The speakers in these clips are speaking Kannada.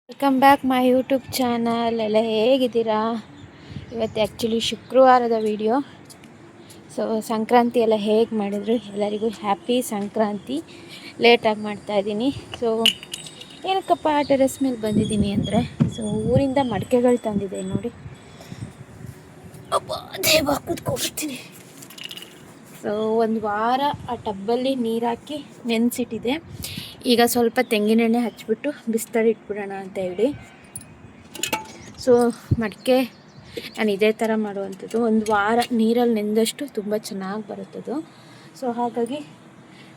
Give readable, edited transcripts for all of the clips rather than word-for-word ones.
Welcome back my YouTube channel. ಎಲ್ಲ ಹೇಗಿದ್ದೀರಾ? ಇವತ್ತು ಆ್ಯಕ್ಚುಲಿ ಶುಕ್ರವಾರದ ವಿಡಿಯೋ. ಸೊ ಸಂಕ್ರಾಂತಿ ಎಲ್ಲ ಹೇಗೆ ಮಾಡಿದ್ರು, ಎಲ್ಲರಿಗೂ ಹ್ಯಾಪಿ ಸಂಕ್ರಾಂತಿ. ಲೇಟಾಗಿ ಮಾಡ್ತಾಯಿದ್ದೀನಿ. ಸೊ ಏನಕ್ಕಪ್ಪ ಟೆರೆಸ್ ಮೇಲೆ ಬಂದಿದ್ದೀನಿ ಅಂದರೆ, ಸೊ ಊರಿಂದ ಮಡಿಕೆಗಳು ತಂದಿದೆ ನೋಡಿ. ದೇವ ಕೂತ್ಕೊಬಿಡ್ತೀನಿ. ಸೊ ಒಂದು ವಾರ ಆ ಟಬ್ಬಲ್ಲಿ ನೀರು ಹಾಕಿ ನೆನೆಸಿಟ್ಟಿದೆ. ಈಗ ಸ್ವಲ್ಪ ತೆಂಗಿನೆಣ್ಣೆ ಹಚ್ಬಿಟ್ಟು ಬಿಸಿಲಲ್ಲಿ ಇಟ್ಬಿಡೋಣ ಅಂತ ಹೇಳಿ. ಸೊ ಮಡಿಕೆ ನಾನು ಇದೇ ಥರ ಮಾಡುವಂಥದ್ದು. ಒಂದು ವಾರ ನೀರಲ್ಲಿ ನೆಂದಷ್ಟು ತುಂಬ ಚೆನ್ನಾಗಿ ಬರುತ್ತದು. ಸೊ ಹಾಗಾಗಿ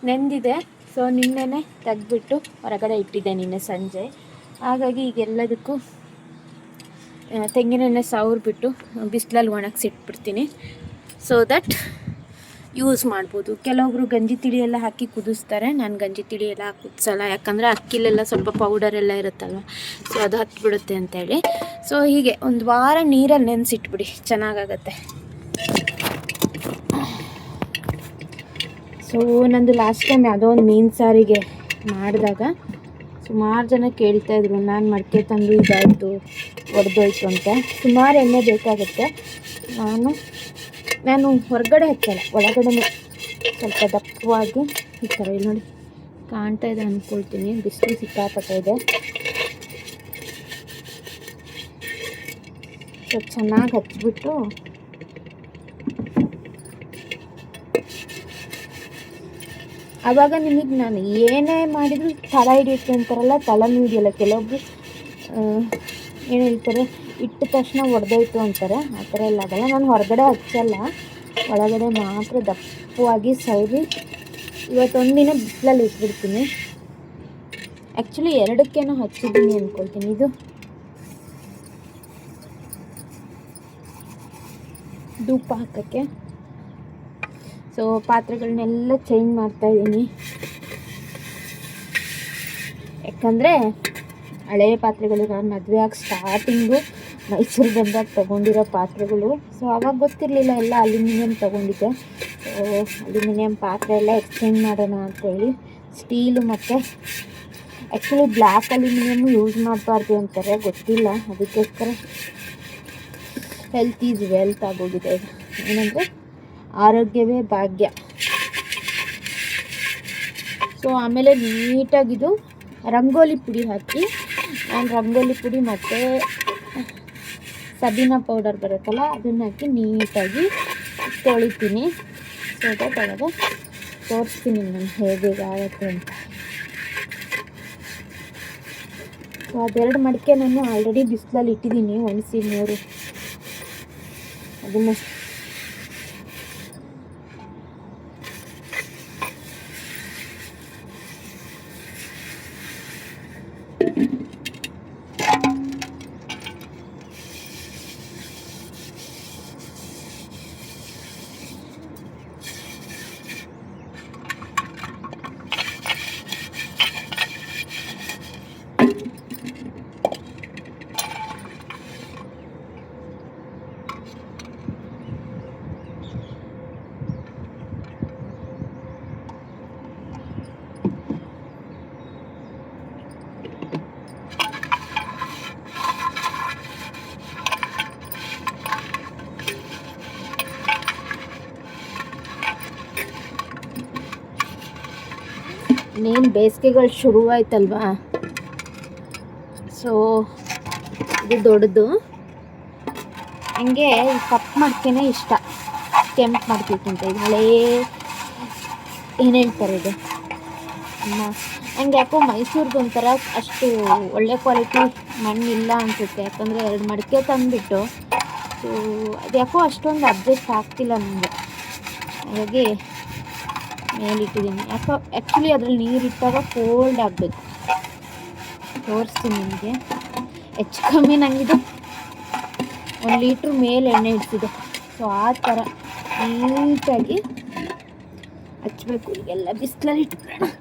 ನೆಂದಿದೆ. ಸೊ ನಿನ್ನೆನೆ ತೆಗೆದ್ಬಿಟ್ಟು ಹೊರಗಡೆ ಇಟ್ಟಿದ್ದೆ ನಿನ್ನೆ ಸಂಜೆ. ಹಾಗಾಗಿ ಈಗೆಲ್ಲದಕ್ಕೂ ತೆಂಗಿನೆಣ್ಣೆ ಸವರ್ಬಿಟ್ಟು ಬಿಸಿಲಲ್ಲಿ ಒಣಗಿಸಿಟ್ಬಿಡ್ತೀನಿ. ಸೊ ದಟ್ ಯೂಸ್ ಮಾಡ್ಬೋದು. ಕೆಲವೊಬ್ರು ಗಂಜಿ ತಿಳಿ ಎಲ್ಲ ಹಾಕಿ ಕುದಿಸ್ತಾರೆ. ನಾನು ಗಂಜಿ ತಿಳಿ ಎಲ್ಲ ಹಾಕಿ ಕುದಿಸಲ್ಲ, ಯಾಕಂದರೆ ಅಕ್ಕಿಲೆಲ್ಲ ಸ್ವಲ್ಪ ಪೌಡರೆಲ್ಲ ಇರುತ್ತಲ್ವ, ಸೊ ಅದು ಹತ್ಬಿಡುತ್ತೆ ಅಂತೇಳಿ. ಸೊ ಹೀಗೆ ಒಂದು ವಾರ ನೀರಲ್ಲಿ ನೆನೆಸಿಟ್ಬಿಡಿ, ಚೆನ್ನಾಗಾಗತ್ತೆ. ಸೊ ನಂದು ಲಾಸ್ಟ್ ಟೈಮ್ ಯಾವುದೋ ಒಂದು ಮೀನು ಸಾರಿಗೆ ಮಾಡಿದಾಗ ಸುಮಾರು ಜನ ಕೇಳ್ತಾಯಿದ್ರು, ನಾನು ಮಡಿಕೆ ತಂದು ಇದಾಯಿತು, ಒಡೆದೋಯ್ತು ಅಂತ. ಸುಮಾರು ಎಣ್ಣೆ ಬೇಕಾಗುತ್ತೆ. ನಾನು ಹೊರಗಡೆ ಹಚ್ಚಲ್ಲ, ಒಳಗಡೆ ಸ್ವಲ್ಪ ದಪ್ಪವಾಗಿ ಈ ಥರ ಇಲ್ಲಿ ನೋಡಿ ಕಾಣ್ತಾ ಇದೆ ಅಂದ್ಕೊಳ್ತೀನಿ. ಬಿಸಿಲು ಸಿಕ್ಕಾಪಟ್ಟೆ ಇದೆ. ಸ್ವಲ್ಪ ಚೆನ್ನಾಗಿ ಹಚ್ಬಿಟ್ಟು ಆವಾಗ ನಿಮಗೆ ನಾನು ಏನೇ ಮಾಡಿದ್ರು ತಳ ಹಿಡಿಯುತ್ತೆ ಅಂತಾರಲ್ಲ, ತಲೆನೂ ಹಿಡಿಯಲ್ಲ. ಕೆಲವೊಬ್ರು ಏನು ಹೇಳ್ತಾರೆ, ಇಟ್ಟ ತಕ್ಷಣ ಒಡೆದೋಯ್ತು ಅಂತಾರೆ. ಆ ಥರ ಎಲ್ಲ ಆಗಲ್ಲ. ನಾನು ಹೊರಗಡೆ ಹಚ್ಚಲ್ಲ, ಒಳಗಡೆ ಮಾತ್ರ ದಪ್ಪವಾಗಿ ಸವರಿ ಇವತ್ತೊಂದಿನ ಬಿಸಿಲಲ್ಲಿ ಇಟ್ಬಿಡ್ತೀನಿ. ಆ್ಯಕ್ಚುಲಿ ಎರಡಕ್ಕೇನೋ ಹಚ್ಚಿದ್ದೀನಿ ಅಂದ್ಕೊಳ್ತೀನಿ. ಇದು ಧೂಪ ಹಾಕೋಕ್ಕೆ. ಸೊ ಪಾತ್ರೆಗಳನ್ನೆಲ್ಲ ಚೇಂಜ್ ಮಾಡ್ತಾಯಿದ್ದೀನಿ, ಯಾಕಂದರೆ ಹಳೆಯ ಪಾತ್ರೆಗಳು ನಾನು ಮದುವೆ ಆಗಿ ಸ್ಟಾರ್ಟಿಂಗು ಮೈಸೂರು ಬಂದಾಗ ತೊಗೊಂಡಿರೋ ಪಾತ್ರೆಗಳು. ಸೊ ಆವಾಗ ಗೊತ್ತಿರಲಿಲ್ಲ, ಎಲ್ಲ ಅಲ್ಯೂಮಿನಿಯಂ ತೊಗೊಂಡಿದ್ದೆ. ಸೊ ಅಲ್ಯೂಮಿನಿಯಂ ಪಾತ್ರೆ ಎಲ್ಲ ಎಕ್ಸ್ಚೇಂಜ್ ಮಾಡೋಣ ಅಂತೇಳಿ ಸ್ಟೀಲು ಮತ್ತು ಆ್ಯಕ್ಚುಲಿ ಬ್ಲ್ಯಾಕ್ ಅಲ್ಯೂಮಿನಿಯಮ್ಮು ಯೂಸ್ ಮಾಡಬಾರ್ದು ಅಂತಾರೆ, ಗೊತ್ತಿಲ್ಲ. ಅದಕ್ಕೋಸ್ಕರ ಹೆಲ್ತ್ ಈಸ್ ವೆಲ್ತ್ ಆಗೋಗಿದೆ. ಏನಂದರೆ ಆರೋಗ್ಯವೇ ಭಾಗ್ಯ. ಸೊ ಆಮೇಲೆ ನೀಟಾಗಿದು ರಂಗೋಲಿ ಪುಡಿ ಹಾಕಿ, ನಾನು ರಂಗೋಲಿ ಪುಡಿ ಮತ್ತು ಸಬೀನಾ ಪೌಡರ್ ಬರುತ್ತಲ್ಲ, ಅದನ್ನು ಹಾಕಿ ನೀಟಾಗಿ ತೊಳಿತೀನಿ. ಸೊ ದಟ್ ಅವಾಗ ತೋರಿಸ್ತೀನಿ ನಾನು ಹೇಗೆ ಆಗುತ್ತೆ ಅಂತ. ಸೊ ಅದೆರಡು ಮಡಿಕೆ ನಾನು ಆಲ್ರೆಡಿ ಬಿಸಿಲಲ್ಲಿ ಇಟ್ಟಿದ್ದೀನಿ, ಒಣಸಿ 3. ಅದನ್ನು ಇನ್ನೇನು ಬೇಸಿಗೆಗಳು ಶುರುವಾಯ್ತಲ್ವಾ. ಸೊ ಇದು ದೊಡ್ಡದು, ನನಗೆ ಕಪ್ಪು ಮಡಿಕೆನೇ ಇಷ್ಟ, ಕೆಂಪು ಮಡಿಕೆಗಿಂತ. ಇದು ಹಳೇ ಏನು ಹೇಳ್ತಾರೆ ಇದು, ನನಗೆ ಯಾಕೋ ಮೈಸೂರಿಗೆ ಒಂಥರ ಅಷ್ಟು ಒಳ್ಳೆ ಕ್ವಾಲಿಟಿ ಮಣ್ಣಿಲ್ಲ ಅನಿಸುತ್ತೆ. ಯಾಕಂದರೆ 2 ಮಡಿಕೆ ತಂದುಬಿಟ್ಟು ಸೊ ಅದು ಯಾಕೋ ಅಷ್ಟೊಂದು ಅಡ್ಜಸ್ಟ್ ಆಗ್ತಿಲ್ಲ ನನಗೆ. ಹಾಗಾಗಿ ಮೇಲಿಟ್ಟಿದ್ದೀನಿ. ಯಾಕೋ ಆ್ಯಕ್ಚುಲಿ ಅದರಲ್ಲಿ ನೀರಿಟ್ಟಾಗ ಕೋಲ್ಡ್ ಆಗಬೇಕು. ತೋರಿಸ್ತೀನಿ ನಿಮಗೆ. ಹೆಚ್ಚು ಕಮ್ಮಿ ನನಗಿದು 1 ಲೀಟ್ರ್ ಮೇಲೆ ಎಣ್ಣೆ ಇಡ್ತಿದೆ. ಸೊ ಆ ಥರ ನೀಟಾಗಿ ಹಚ್ಬೇಕು. ಈಗೆಲ್ಲ ಬಿಸಿಲಲ್ಲಿ ಇಟ್ಬಿಡೋಣ.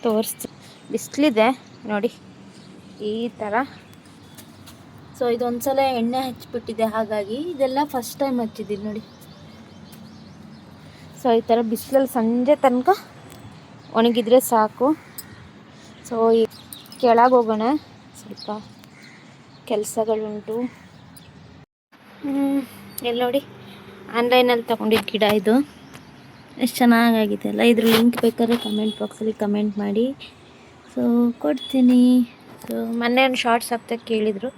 ತೋರಿಸ್ತೀನಿ, ಬಿಸಿಲಿದೆ ನೋಡಿ ಈ ಥರ. ಸೊ ಇದೊಂದು ಸಲ ಎಣ್ಣೆ ಹಚ್ಚಿಬಿಟ್ಟಿದೆ, ಹಾಗಾಗಿ ಇದೆಲ್ಲ ಫಸ್ಟ್ ಟೈಮ್ ಹಚ್ಚಿದ್ದೀನಿ ನೋಡಿ. ಸೊ ಈ ಥರ ಬಿಸಿಲಲ್ಲಿ ಸಂಜೆ ತನಕ ಒಣಗಿದ್ರೆ ಸಾಕು. ಸೊ ಈ ಕೆಳಗೆ ಹೋಗೋಣ, ಸ್ವಲ್ಪ ಕೆಲಸಗಳುಂಟು. ಎಲ್ಲಿ ನೋಡಿ, ಆನ್ಲೈನಲ್ಲಿ ತೊಗೊಂಡಿದ್ದ ಗಿಡ ಇದು, ಎಷ್ಟು ಚೆನ್ನಾಗಾಗಿದೆ ಅಲ್ಲ. ಇದ್ರ ಲಿಂಕ್ ಬೇಕಾದ್ರೆ ಕಮೆಂಟ್ ಬಾಕ್ಸಲ್ಲಿ ಕಮೆಂಟ್ ಮಾಡಿ, ಸೊ ಕೊಡ್ತೀನಿ. ಸೊ ಮೊನ್ನೆ ಒಂದು ಶಾರ್ಟ್ಸ್ ಹಾಕ್ತಾ ಕೇಳಿದರು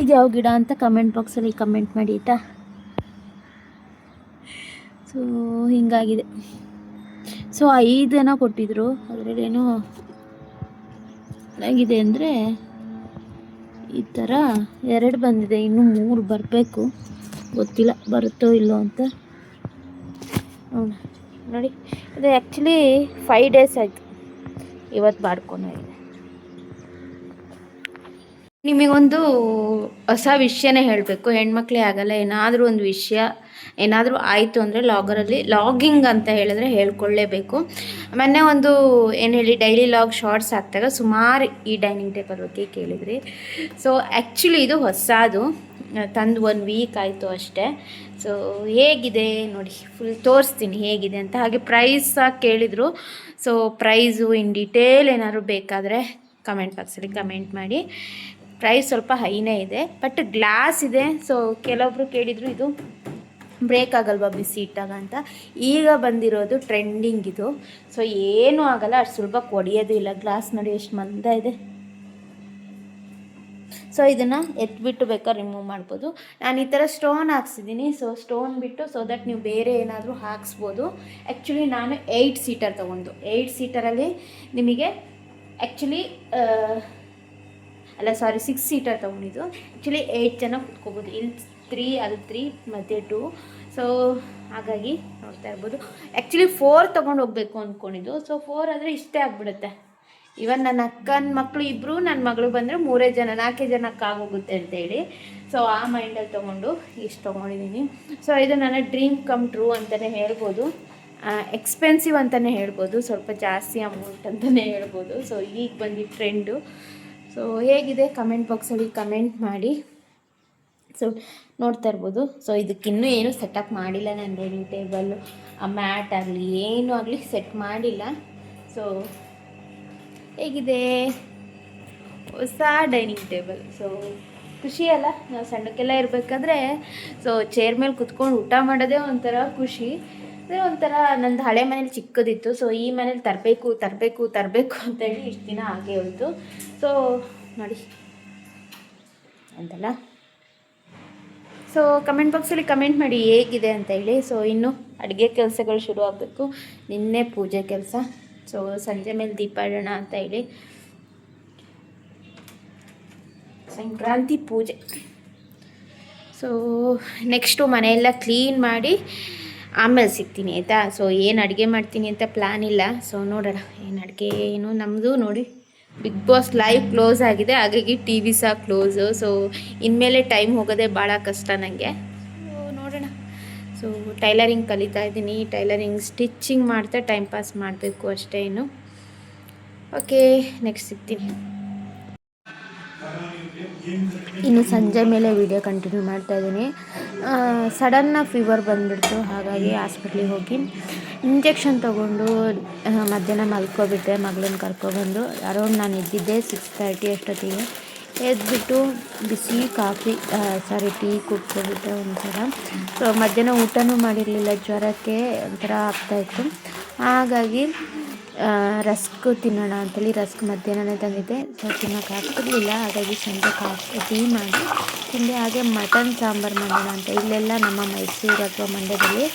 ಇದು ಯಾವ ಗಿಡ ಅಂತ, ಕಮೆಂಟ್ ಬಾಕ್ಸಲ್ಲಿ ಕಮೆಂಟ್ ಮಾಡಿ ಆಯಿತಾ. ಸೊ ಹಿಂಗಾಗಿದೆ. ಸೊ 5 ಏನೋ ಕೊಟ್ಟಿದ್ರು, ಅದರಲ್ಲೇನೋ ಆಗಿದೆ ಅಂದರೆ ಈ ಥರ 2 ಬಂದಿದೆ, ಇನ್ನೂ 3 ಬರಬೇಕು, ಗೊತ್ತಿಲ್ಲ ಬರುತ್ತೋ ಇಲ್ಲೋ ಅಂತ. ನೋಡಿ ಇದು ಆ್ಯಕ್ಚುಲಿ 5 ಡೇಸ್ ಆಯಿತು, ಇವತ್ತು ಬಾಡ್ಕೊಂಡಾಗಿದೆ. ನಿಮಗೊಂದು ಹೊಸ ವಿಷಯನೇ ಹೇಳಬೇಕು, ಹೆಣ್ಮಕ್ಳೇ ಆಗಲ್ಲ, ಏನಾದರೂ ಒಂದು ವಿಷಯ ಏನಾದರೂ ಆಯಿತು ಅಂದರೆ ಲಾಗಿಂಗ್ ಅಂತ ಹೇಳಿದ್ರೆ ಹೇಳ್ಕೊಳ್ಳೇಬೇಕು. ಮೊನ್ನೆ ಒಂದು ಏನು ಹೇಳಿ ಡೈಲಿ ಲಾಗ್ ಶಾರ್ಟ್ಸ್ ಹಾಕ್ದಾಗ ಸುಮಾರು ಈ ಡೈನಿಂಗ್ ಟೇಬಲ್ ಬಗ್ಗೆ ಕೇಳಿದ್ರಿ. ಸೊ ಆ್ಯಕ್ಚುಲಿ ಇದು ಹೊಸದು, ತಂದು 1 ವೀಕ್ ಆಯಿತು ಅಷ್ಟೇ. ಸೊ ಹೇಗಿದೆ ನೋಡಿ, ಫುಲ್ ತೋರಿಸ್ತೀನಿ ಹೇಗಿದೆ ಅಂತ. ಹಾಗೆ ಪ್ರೈಸ್ ಕೇಳಿದರು. ಸೊ ಪ್ರೈಸು ಇನ್ ಡೀಟೇಲ್ ಏನಾದ್ರು ಬೇಕಾದರೆ ಕಮೆಂಟ್ ಬಾಕ್ಸಲ್ಲಿ ಕಮೆಂಟ್ ಮಾಡಿ. ಪ್ರೈಸ್ ಸ್ವಲ್ಪ ಹೈನೇ ಇದೆ, ಬಟ್ ಗ್ಲಾಸ್ ಇದೆ. ಸೊ ಕೆಲವೊಬ್ರು ಕೇಳಿದರು ಇದು ಬ್ರೇಕ್ ಆಗಲ್ವಾ ಬಿಸಿ ಇಟ್ಟಾಗ ಅಂತ. ಈಗ ಬಂದಿರೋದು ಟ್ರೆಂಡಿಂಗ್ ಇದು. ಸೊ ಏನೂ ಆಗಲ್ಲ, ಅಷ್ಟು ಸುಲಭ ಒಡೆಯೋದು ಇಲ್ಲ. ಗ್ಲಾಸ್ ನೋಡಿ ಎಷ್ಟು ಮಂದ ಇದೆ. ಸೊ ಇದನ್ನು ಎತ್ಬಿಟ್ಟು ಬೇಕಾದ್ರೆ ರಿಮೂವ್ ಮಾಡ್ಬೋದು. ನಾನು ಈ ಥರ ಸ್ಟೋನ್ ಹಾಕ್ಸಿದ್ದೀನಿ. ಸೊ ಸ್ಟೋನ್ ಬಿಟ್ಟು ಸೊ ದಟ್ ನೀವು ಬೇರೆ ಏನಾದರೂ ಹಾಕ್ಸ್ಬೋದು. ಆ್ಯಕ್ಚುಲಿ ನಾನು 8 ಸೀಟರ್ ತೊಗೊಂಡು, 8 ಸೀಟರಲ್ಲಿ ನಿಮಗೆ ಆ್ಯಕ್ಚುಲಿ 6 ಸೀಟರ್ ತೊಗೊಂಡಿದ್ದು. ಆ್ಯಕ್ಚುಲಿ 8 ಜನ ಕೂತ್ಕೋಬೋದು. ಇಲ್ಲಿ 3, ಅಲ್ಲಿ 3 ಮತ್ತು 2. ಸೊ ಹಾಗಾಗಿ ನೋಡ್ತಾ ಇರ್ಬೋದು. ಆ್ಯಕ್ಚುಲಿ 4 ತೊಗೊಂಡು ಹೋಗಬೇಕು ಅಂದ್ಕೊಂಡಿದ್ದು. ಸೊ 4 ಆದರೆ ಇಷ್ಟೇ ಆಗಿಬಿಡುತ್ತೆ. ಇವನ್ ನನ್ನ ಅಕ್ಕನ ಮಕ್ಕಳು ಇಬ್ಬರು, ನನ್ನ ಮಗಳು ಬಂದರೆ 3 ಜನ, 4 ಜನಕ್ಕೆ ಆಗೋಗುತ್ತೆ ಅಂತೇಳಿ. ಸೊ ಆ ಮೈಂಡಲ್ಲಿ ತೊಗೊಂಡು ಇಷ್ಟು ತೊಗೊಂಡಿದ್ದೀನಿ. ಸೊ ಇದು ನನ್ನ ಡ್ರೀಮ್ ಕಮ್ ಟ್ರೂ ಅಂತಲೇ ಹೇಳ್ಬೋದು, ಎಕ್ಸ್ಪೆನ್ಸಿವ್ ಅಂತಲೇ ಹೇಳ್ಬೋದು, ಸ್ವಲ್ಪ ಜಾಸ್ತಿ ಅಮೌಂಟ್ ಅಂತಲೇ ಹೇಳ್ಬೋದು. ಸೊ ಈಗ ಬಂದು ಟ್ರೆಂಡು. ಸೊ ಹೇಗಿದೆ ಕಮೆಂಟ್ ಬಾಕ್ಸಲ್ಲಿ ಕಮೆಂಟ್ ಮಾಡಿ. ಸೊ ನೋಡ್ತಾ ಇರ್ಬೋದು. ಸೊ ಇದಕ್ಕಿನ್ನೂ ಏನೂ ಸೆಟಪ್ ಮಾಡಿಲ್ಲ ನಾನು. ಡೈನಿಂಗ್ ಟೇಬಲ್ಲು, ಆ ಮ್ಯಾಟ್ ಆಗಲಿ ಏನೂ ಆಗಲಿ ಸೆಟ್ ಮಾಡಿಲ್ಲ. ಸೊ ಹೇಗಿದೆ ಹೊಸ ಡೈನಿಂಗ್ ಟೇಬಲ್. ಸೊ ಖುಷಿ ಅಲ್ಲ, ನಾವು ಸಣ್ಣಕ್ಕೆಲ್ಲ ಇರಬೇಕಾದ್ರೆ ಸೊ ಚೇರ್ ಮೇಲೆ ಕುತ್ಕೊಂಡು ಊಟ ಮಾಡೋದೇ ಒಂಥರ ಖುಷಿ. ಅಂದರೆ ಒಂಥರ ನಂದು ಹಳೆ ಮನೇಲಿ ಚಿಕ್ಕದಿತ್ತು. ಸೊ ಈ ಮನೇಲಿ ತರಬೇಕು ಅಂತೇಳಿ ಇಷ್ಟು ದಿನ ಹಾಗೆ ಹೋಯಿತು. ಸೊ ನೋಡಿ ಅಂತಲ್ಲ. ಸೊ ಕಮೆಂಟ್ ಬಾಕ್ಸಲ್ಲಿ ಕಮೆಂಟ್ ಮಾಡಿ ಹೇಗಿದೆ ಅಂತ ಹೇಳಿ. ಸೊ ಇನ್ನು ಅಡುಗೆ ಕೆಲಸಗಳು ಶುರು ಆಗಬೇಕು. ನಿನ್ನೆ ಪೂಜೆ ಕೆಲಸ. ಸೊ ಸಂಜೆ ಮೇಲೆ ದೀಪ ಇಡೋಣ ಅಂತ ಹೇಳಿ, ಸಂಕ್ರಾಂತಿ ಪೂಜೆ. ಸೊ ನೆಕ್ಸ್ಟು ಮನೆಯೆಲ್ಲ ಕ್ಲೀನ್ ಮಾಡಿ ಆಮೇಲೆ ಸಿಗ್ತೀನಿ ಆಯಿತಾ. ಸೊ ಏನು ಅಡುಗೆ ಮಾಡ್ತೀನಿ ಅಂತ ಪ್ಲ್ಯಾನ್ ಇಲ್ಲ. ಸೊ ನೋಡೋಣ ಏನು ಅಡುಗೆ ಏನು. ನಮ್ಮದು ನೋಡಿ ಬಿಗ್ ಬಾಸ್ ಲೈವ್ ಕ್ಲೋಸ್ ಆಗಿದೆ, ಹಾಗಾಗಿ ಟಿ ವಿ ಸಹ ಕ್ಲೋಸು. ಸೊ ಇನ್ಮೇಲೆ ಟೈಮ್ ಹೋಗೋದೇ ಭಾಳ ಕಷ್ಟ ನನಗೆ. ಸೊ ನೋಡೋಣ. ಸೊ ಟೈಲರಿಂಗ್ ಕಲಿತಾ ಇದ್ದೀನಿ, ಟೈಲರಿಂಗ್ ಸ್ಟಿಚ್ಚಿಂಗ್ ಮಾಡ್ತಾ ಟೈಮ್ ಪಾಸ್ ಮಾಡಬೇಕು ಅಷ್ಟೇ. ಓಕೆ, ನೆಕ್ಸ್ಟ್ ಸಿಗ್ತೀನಿ. ಇನ್ನು ಸಂಜೆ ಮೇಲೆ ವಿಡಿಯೋ ಕಂಟಿನ್ಯೂ ಮಾಡ್ತಾಯಿದ್ದೀನಿ. ಸಡನ್ನಾಗಿ ಫೀವರ್ ಬಂದುಬಿಡ್ತು, ಹಾಗಾಗಿ ಹಾಸ್ಪಿಟ್ಲಿಗೆ ಹೋಗಿ ಇಂಜೆಕ್ಷನ್ ತೊಗೊಂಡು ಮಧ್ಯಾಹ್ನ ಮಲ್ಕೊಬಿಟ್ಟೆ. ಮಗಳನ್ನ ಕರ್ಕೊಬಂದು ಅರೌಂಡ್ ನಾನು ಎದ್ದಿದ್ದೆ 6:30 ಅಷ್ಟೊತ್ತಿಗೆ. ಎದ್ಬಿಟ್ಟು ಬಿಸಿ ಟೀ ಕುಡ್ಕೊಬಿಟ್ಟೆ ಒಂಥರ. ಸೊ ಮಧ್ಯಾಹ್ನ ಊಟನೂ ಮಾಡಿರಲಿಲ್ಲ, ಜ್ವರಕ್ಕೆ ಒಂಥರ ಆಗ್ತಾಯಿತ್ತು. ಹಾಗಾಗಿ ರಸ್ಕ್ ತಿನ್ನೋಣ ಅಂತೇಳಿ ರಸ್ಕ್ ಮಧ್ಯಾಹ್ನನೇ ತಂದಿದ್ದೆ. ಸೊ ತಿನ್ನೋಕ್ಕಾಗ್ತಿರ್ಲಿಲ್ಲ, ಹಾಗಾಗಿ ಸಂಜೆ ಟೀ ಮಾಡಿ ತಿಂದೆ. ಹಾಗೆ ಮಟನ್ ಸಾಂಬಾರು ಮಾಡೋಣ ಅಂತ. ಇಲ್ಲೆಲ್ಲ ನಮ್ಮ ಮೈಸೂರು ಅಥವಾ ಮಂಡ್ಯದಲ್ಲಿ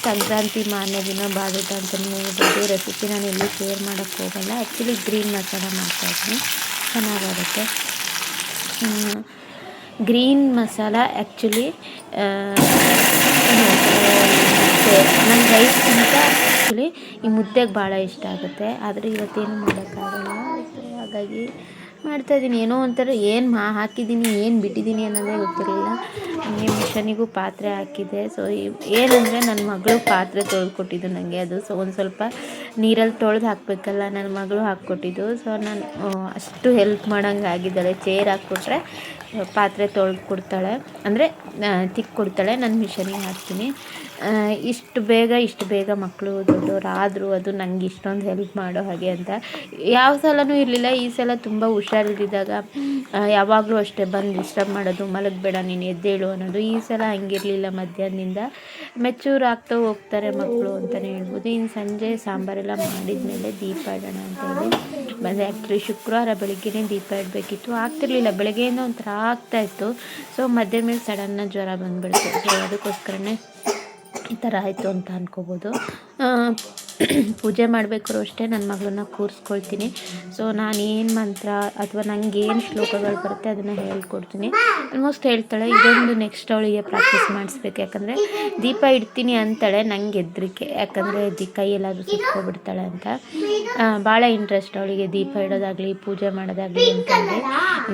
ಸಂಕ್ರಾಂತಿ ಮಾರನೇ ದಿನ ಬಾಡುಟ ಅಂತಲೇ ಹೇಳ್ಬೋದು. ರೆಸಿಪಿ ನಾನು ಎಲ್ಲಿ ಶೇರ್ ಮಾಡೋಕ್ಕೆ ಹೋಗಲ್ಲ. ಆ್ಯಕ್ಚುಲಿ ಗ್ರೀನ್ ಮಸಾಲ ಮಾಡ್ತಾಯಿದ್ದೀನಿ, ಚೆನ್ನಾಗಾಗುತ್ತೆ. ಗ್ರೀನ್ ಮಸಾಲ ಆ್ಯಕ್ಚುಲಿ ನನ್ನ ರೈಸ್ಗಿಂತ ಆ್ಯಕ್ಚುಲಿ ಈ ಮುದ್ದೆಗೆ ಭಾಳ ಇಷ್ಟ ಆಗುತ್ತೆ. ಆದರೆ ಇವತ್ತೇನು ಮಾಡೋಕ್ಕಾಗಲ್ಲ. ಹಾಗಾಗಿ ಮಾಡ್ತಾಯಿದ್ದೀನಿ. ಏನೋ ಒಂಥರ ಏನು ಹಾಕಿದ್ದೀನಿ, ಏನು ಬಿಟ್ಟಿದ್ದೀನಿ ಅನ್ನೋದೇ ಗೊತ್ತಿರಲಿಲ್ಲ. ಹಂಗೆ ಮಿಷನಿಗೂ ಪಾತ್ರೆ ಹಾಕಿದ್ದೆ. ಸೊ ಏನಂದರೆ ನನ್ನ ಮಗಳು ಪಾತ್ರೆ ತೊಳೆದ್ಕೊಟ್ಟಿದ್ದು ನನಗೆ. ಅದು ಸೊ ಒಂದು ಸ್ವಲ್ಪ ನೀರಲ್ಲಿ ತೊಳೆದು ಹಾಕಬೇಕಲ್ಲ, ನನ್ನ ಮಗಳು ಹಾಕ್ಕೊಟ್ಟಿದ್ದು. ಸೊ ನಾನು ಅಷ್ಟು ಹೆಲ್ಪ್ ಮಾಡೋಂಗೆ ಆಗಿದ್ದಾಳೆ. ಚೇರ್ ಹಾಕ್ಕೊಟ್ರೆ ಪಾತ್ರೆ ತೊಳೆದು ಕೊಡ್ತಾಳೆ, ಅಂದರೆ ತಿಕ್ಕೊಡ್ತಾಳೆ, ನಾನು ಮಿಷನಿಗೆ ಹಾಕ್ತೀನಿ. ಇಷ್ಟು ಬೇಗ ಮಕ್ಕಳು ದೊಡ್ಡವರಾದರೂ ಅದು ನನಗೆ ಇಷ್ಟೊಂದು ಹೆಲ್ಪ್ ಮಾಡೋ ಹಾಗೆ ಅಂತ ಯಾವ ಸಲವೂ ಇರಲಿಲ್ಲ. ಈ ಸಲ ತುಂಬ ಹುಷಾರಿದ್ದಾಗ ಯಾವಾಗಲೂ ಅಷ್ಟೇ ಬಂದು ಡಿಸ್ಟರ್ಬ್ ಮಾಡೋದು, ಮಲಗಬೇಡ ನೀನು ಎದ್ದೇಳು ಅನ್ನೋದು. ಈ ಸಲ ಹಂಗಿರಲಿಲ್ಲ. ಮಧ್ಯಾಹ್ನದಿಂದ ಮೆಚೂರ್ ಆಗ್ತಾ ಹೋಗ್ತಾರೆ ಮಕ್ಕಳು ಅಂತಲೇ ಹೇಳ್ಬೋದು. ಇನ್ನು ಸಂಜೆ ಸಾಂಬಾರೆಲ್ಲ ಮಾಡಿದ್ಮೇಲೆ ದೀಪ ಇಡೋಣ ಅಂತೇಳಿ ಬಂದೆ. ಆ್ಯಕ್ಚುಲಿ ಶುಕ್ರವಾರ ಬೆಳಗ್ಗೆನೇ ದೀಪ ಇಡಬೇಕಿತ್ತು, ಆಗ್ತಿರ್ಲಿಲ್ಲ. ಬೆಳಗ್ಗೆಯಿಂದ ಒಂಥರ ಆಗ್ತಾಯಿತ್ತು. ಸೊ ಮಧ್ಯಾಹ್ನ ಮೇಲೆ ಸಡನ್ನಾಗಿ ಜ್ವರ ಬಂದುಬಿಡ್ತು. ಸೊ ಅದಕ್ಕೋಸ್ಕರನೇ ಈ ಥರ ಆಯಿತು ಅಂತ ಅನ್ಕೋಬೋದು. ಪೂಜೆ ಮಾಡಬೇಕಾದ್ರೂ ಅಷ್ಟೇ ನನ್ನ ಮಗಳನ್ನ ಕೂರಿಸ್ಕೊಳ್ತೀನಿ. ಸೊ ನಾನೇನು ಮಂತ್ರ ಅಥವಾ ನನಗೇನು ಶ್ಲೋಕಗಳು ಬರುತ್ತೆ ಅದನ್ನು ಹೇಳ್ಕೊಡ್ತೀನಿ. ಆಲ್ಮೋಸ್ಟ್ ಹೇಳ್ತಾಳೆ. ಇದೊಂದು ನೆಕ್ಸ್ಟ್ ಅವಳಿಗೆ ಪ್ರಾಕ್ಟೀಸ್ ಮಾಡಿಸ್ಬೇಕು. ಯಾಕಂದರೆ ದೀಪ ಇಡ್ತೀನಿ ಅಂತಾಳೆ, ನಂಗೆ ಹೆದರಿಕೆ. ಯಾಕಂದರೆ ಕೈಯೆಲ್ಲಾದರೂ ಸುಟ್ಕೊಬಿಡ್ತಾಳೆ ಅಂತ. ಭಾಳ ಇಂಟ್ರೆಸ್ಟ್ ಅವಳಿಗೆ ದೀಪ ಇಡೋದಾಗಲಿ ಪೂಜೆ ಮಾಡೋದಾಗಲಿ ಅಂತೇಳಿ.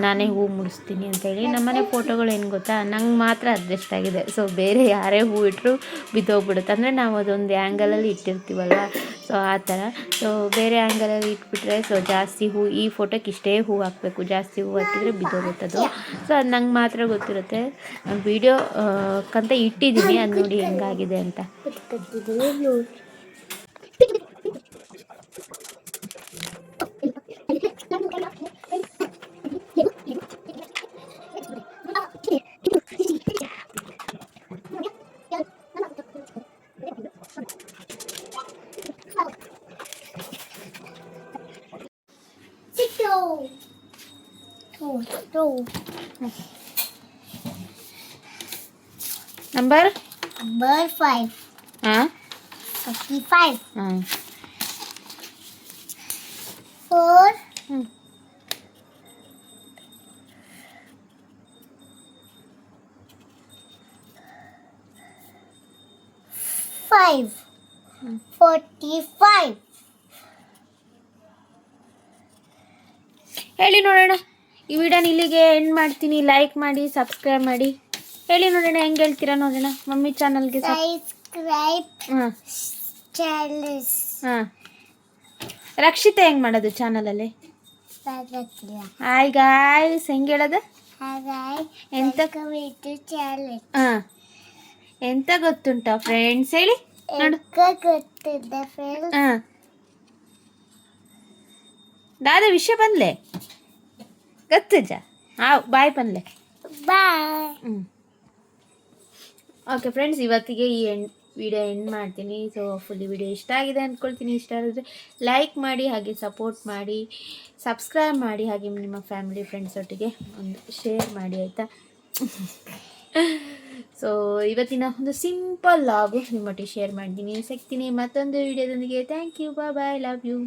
ನಾನೇ ಹೂ ಮುಡಿಸ್ತೀನಿ ಅಂತೇಳಿ. ನಮ್ಮನೆ ಫೋಟೋಗಳು ಏನು ಗೊತ್ತಾ, ನಂಗೆ ಮಾತ್ರ ಅಡ್ಜಸ್ಟ್ ಆಗಿದೆ. ಸೊ ಬೇರೆ ಯಾರೇ ಹೂ ಇಟ್ಟರು ಬಿದ್ದೋಗ್ಬಿಡುತ್ತೆ. ಅಂದರೆ ನಾವು ಅದೊಂದು ಆ್ಯಂಗಲಲ್ಲಿ ಇಟ್ಟಿರ್ತೀವಲ್ವ, ಸೊ ಆ ಥರ. ಸೊ ಬೇರೆ ಆ್ಯಂಗಲಲ್ಲಿ ಇಟ್ಬಿಟ್ರೆ ಸೊ ಜಾಸ್ತಿ ಹೂ, ಈ ಫೋಟೋಕ್ಕೆ ಇಷ್ಟೇ ಹೂ ಹಾಕಬೇಕು, ಜಾಸ್ತಿ ಹೂ ಹಾಕಿದರೆ ಬಿದ್ದೋಗುತ್ತದು. ಸೊ ಅದು ನಂಗೆ ಮಾತ್ರ ಗೊತ್ತಿರುತ್ತೆ. ವೀಡಿಯೋ ಕಂತ ಇಟ್ಟಿದ್ದೀನಿ, ಅದು ನೋಡಿ ಹೆಂಗಾಗಿದೆ ಅಂತ. Number 5. 55. 4. 5. 45. ಹೇಳಿ ನೋಡೋಣ. ಈ ವಿಡಿಯೋನ ಇಲ್ಲಿಗೆ ಎಂಡ್ ಮಾಡ್ತೀನಿ. ಲೈಕ್ ಮಾಡಿ, ಸಬ್ಸ್ಕ್ರೈಬ್ ಮಾಡಿ. ಹೇಳಿ ನೋಡೋಣ, ಹೆಂಗೆ ಹೇಳ್ತೀರಾ ನೋಡೋಣ. ಮಮ್ಮಿ ಚಾನಲ್ಗೆ ಸಬ್ಸ್ಕ್ರೈಬ್. ರಕ್ಷಿತಾ ಹೆಂಗೆ ಮಾಡೋದು ಚಾನಲಲ್ಲಿ? ಹಾಯ್ ಗಾಯ್ಸ್ ಹೆಂಗೆ ಹೇಳೋದು? ಎಂತ ಗೊತ್ತುಂಟಾ ಫ್ರೆಂಡ್ಸ್? ಹೇಳಿ ನೋಡು. ಗೊತ್ತಿದೆ ಫ್ರೆಂಡ್ಸ್. ದಾದ ವಿಷಯ ಬಂದ್ಲೆ ಗೊತ್ತಜ್ಜ. ಬಾಯ್ ಬಂದ್ಲೆ. ಬಾಯ್. ಓಕೆ ಫ್ರೆಂಡ್ಸ್, ಇವತ್ತಿಗೆ ಈ ವಿಡಿಯೋ ಎಂಡ್ ಮಾಡ್ತೀನಿ. ಸೊ ಫುಲ್ಲಿ ವಿಡಿಯೋ ಇಷ್ಟ ಆಗಿದೆ ಅಂದ್ಕೊಳ್ತೀನಿ. ಇಷ್ಟ ಆಗಿದ್ರೆ ಲೈಕ್ ಮಾಡಿ, ಹಾಗೆ ಸಪೋರ್ಟ್ ಮಾಡಿ, ಸಬ್ಸ್ಕ್ರೈಬ್ ಮಾಡಿ, ಹಾಗೆ ನಿಮ್ಮ ಫ್ಯಾಮಿಲಿ ಫ್ರೆಂಡ್ಸ್ ಒಟ್ಟಿಗೆ ಒಂದು ಶೇರ್ ಮಾಡಿ, ಆಯಿತಾ? ಸೊ ಇವತ್ತಿನ ಒಂದು ಸಿಂಪಲ್ ಲಾಗು ನಿಮ್ಮೊಟ್ಟಿಗೆ ಶೇರ್ ಮಾಡ್ತೀನಿ. ಸಿಗ್ತೀನಿ ಮತ್ತೊಂದು ವಿಡಿಯೋದೊಂದಿಗೆ. Thank you, bye, love you.